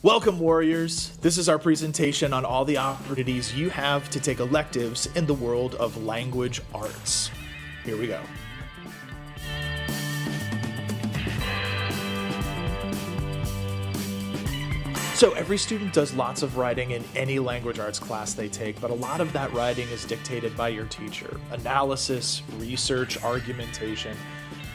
Welcome, Warriors! This is our presentation on all the opportunities you have to take electives in the world of language arts. Here we go. So every student does lots of writing in any language arts class they take, but a lot of that writing is dictated by your teacher. Analysis, research, argumentation.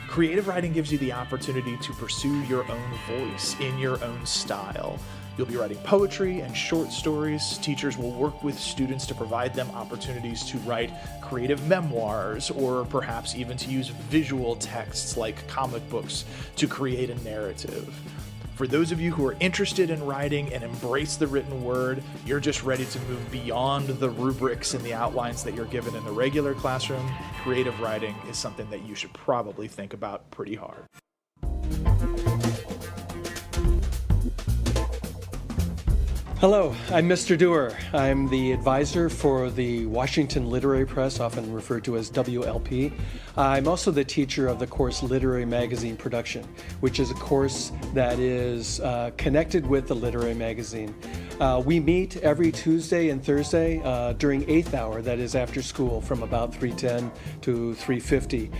Creative writing gives you the opportunity to pursue your own voice in your own style. You'll be writing poetry and short stories. Teachers will work with students to provide them opportunities to write creative memoirs, or perhaps even to use visual texts like comic books to create a narrative. For those of you who are interested in writing and embrace the written word, you're just ready to move beyond the rubrics and the outlines that you're given in the regular classroom. Creative writing is something that you should probably think about pretty hard. Hello, I'm Mr. Dewar. I'm the advisor for the Washington Literary Press, often referred to as WLP. I'm also the teacher of the course Literary Magazine Production, which is a course that is connected with the literary magazine. We meet every Tuesday and Thursday during 8th hour, that is after school, from about 3:10 to 3:50.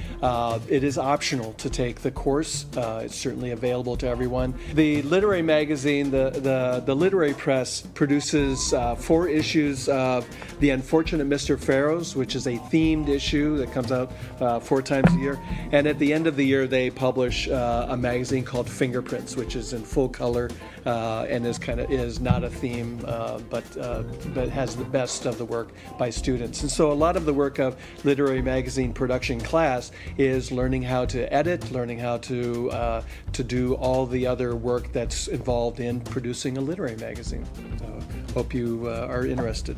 It is optional to take the course. It's certainly available to everyone. The literary magazine, the Literary Press, produces 4 issues of The Unfortunate Mr. Pharaohs, which is a themed issue that comes out 4 times a year. And at the end of the year, they publish a magazine called Fingerprints, which is in full color and is not a theme, but has the best of the work by students. And so a lot of the work of literary magazine production class is learning how to edit, learning how to do all the other work that's involved in producing a literary magazine. So hope you are interested.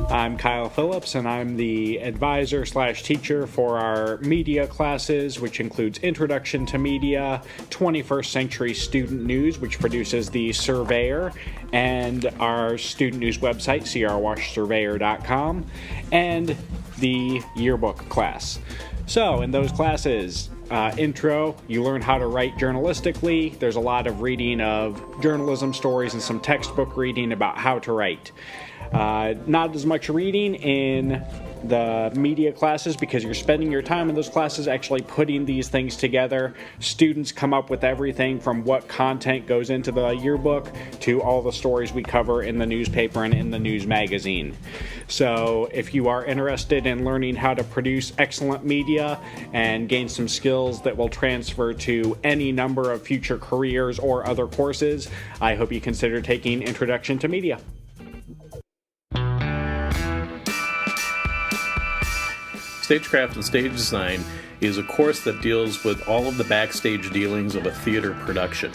I'm Kyle Phillips, and I'm the advisor/teacher for our media classes, which includes Introduction to Media, 21st Century Student News, which produces the Surveyor, and our student news website, crwashsurveyor.com, and the yearbook class. So in those classes, intro, you learn how to write journalistically. There's a lot of reading of journalism stories and some textbook reading about how to write. Not as much reading in the media classes because you're spending your time in those classes actually putting these things together. Students come up with everything from what content goes into the yearbook to all the stories we cover in the newspaper and in the news magazine. So if you are interested in learning how to produce excellent media and gain some skills that will transfer to any number of future careers or other courses, I hope you consider taking Introduction to Media. Stagecraft and Stage Design is a course that deals with all of the backstage dealings of a theater production.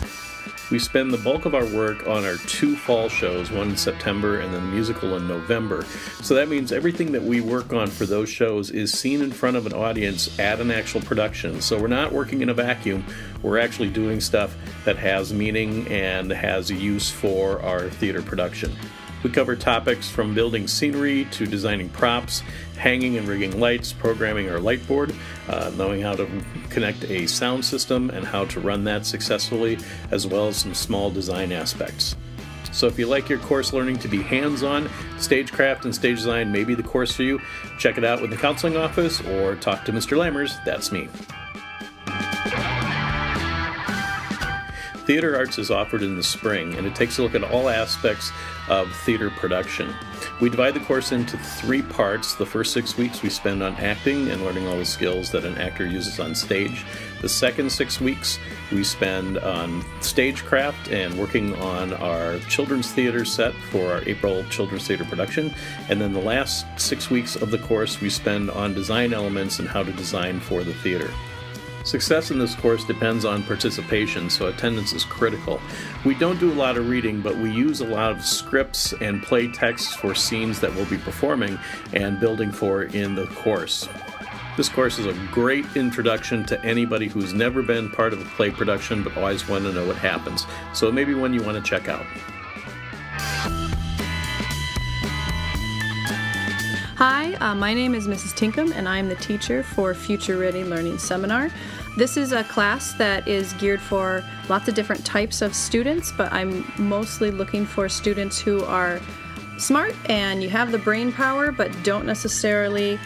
We spend the bulk of our work on our 2 fall shows, one in September and then the musical in November. So that means everything that we work on for those shows is seen in front of an audience at an actual production. So we're not working in a vacuum. We're actually doing stuff that has meaning and has a use for our theater production. We cover topics from building scenery to designing props, hanging and rigging lights, programming our light board, knowing how to connect a sound system and how to run that successfully, as well as some small design aspects. So if you like your course learning to be hands-on, Stagecraft and Stage Design may be the course for you. Check it out with the counseling office or talk to Mr. Lammers, that's me. Theater Arts is offered in the spring, and it takes a look at all aspects of theater production. We divide the course into 3 parts. The first 6 weeks we spend on acting and learning all the skills that an actor uses on stage. The second 6 weeks we spend on stagecraft and working on our children's theater set for our April children's theater production. And then the last 6 weeks of the course we spend on design elements and how to design for the theater. Success in this course depends on participation, so attendance is critical. We don't do a lot of reading, but we use a lot of scripts and play texts for scenes that we'll be performing and building for in the course. This course is a great introduction to anybody who's never been part of a play production but always want to know what happens. So it may be one you want to check out. Hi, my name is Mrs. Tinkham, and I am the teacher for Future Ready Learning Seminar. This is a class that is geared for lots of different types of students, but I'm mostly looking for students who are smart and you have the brain power but don't necessarily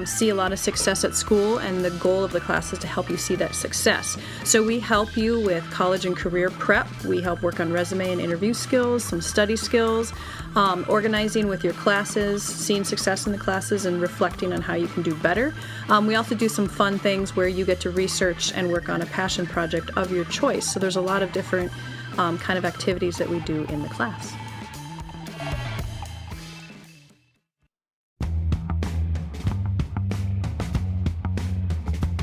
see a lot of success at school, and the goal of the class is to help you see that success. So we help you with college and career prep. We help work on resume and interview skills, some study skills, organizing with your classes, seeing success in the classes, and reflecting on how you can do better. We also do some fun things where you get to research and work on a passion project of your choice. So there's a lot of different kind of activities that we do in the class.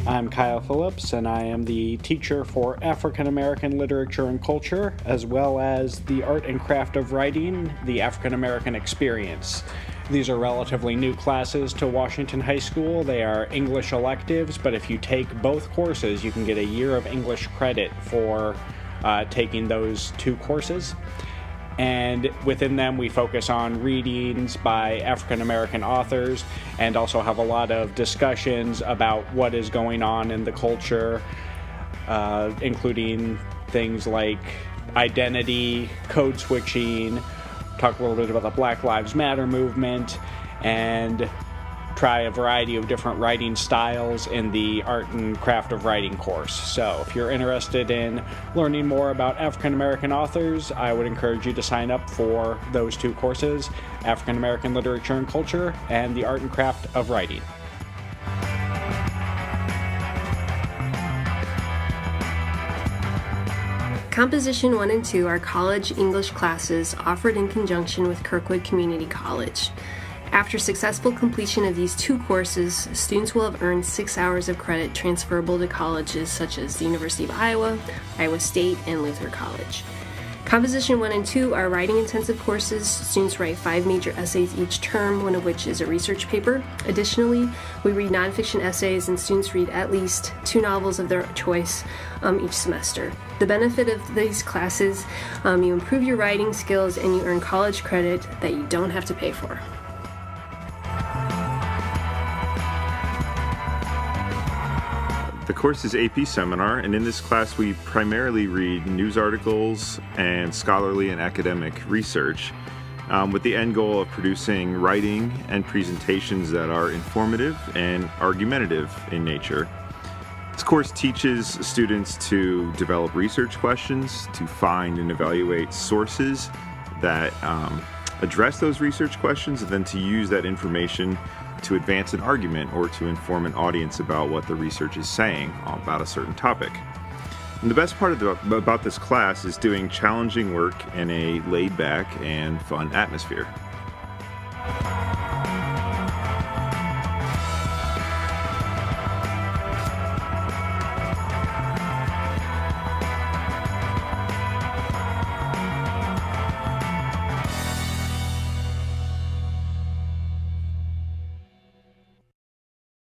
I'm Kyle Phillips, and I am the teacher for African American Literature and Culture, as well as the Art and Craft of Writing, the African American Experience. These are relatively new classes to Washington High School. They are English electives, but if you take both courses, you can get a year of English credit for taking those two courses. And within them, we focus on readings by African American authors and also have a lot of discussions about what is going on in the culture, including things like identity, code switching, talk a little bit about the Black Lives Matter movement, and try a variety of different writing styles in the Art and Craft of Writing course. So if you're interested in learning more about African American authors, I would encourage you to sign up for those two courses, African American Literature and Culture and the Art and Craft of Writing. Composition 1 and 2 are college English classes offered in conjunction with Kirkwood Community College. After successful completion of these two courses, students will have earned 6 hours of credit transferable to colleges such as the University of Iowa, Iowa State, and Luther College. Composition 1 and 2 are writing-intensive courses. Students write 5 major essays each term, one of which is a research paper. Additionally, we read nonfiction essays, and students read at least 2 novels of their choice each semester. The benefit of these classes, you improve your writing skills and you earn college credit that you don't have to pay for. The course is AP Seminar, and in this class we primarily read news articles and scholarly and academic research with the end goal of producing writing and presentations that are informative and argumentative in nature. This course teaches students to develop research questions, to find and evaluate sources that address those research questions, and then to use that information to advance an argument or to inform an audience about what the research is saying about a certain topic. And the best part about this class is doing challenging work in a laid-back and fun atmosphere.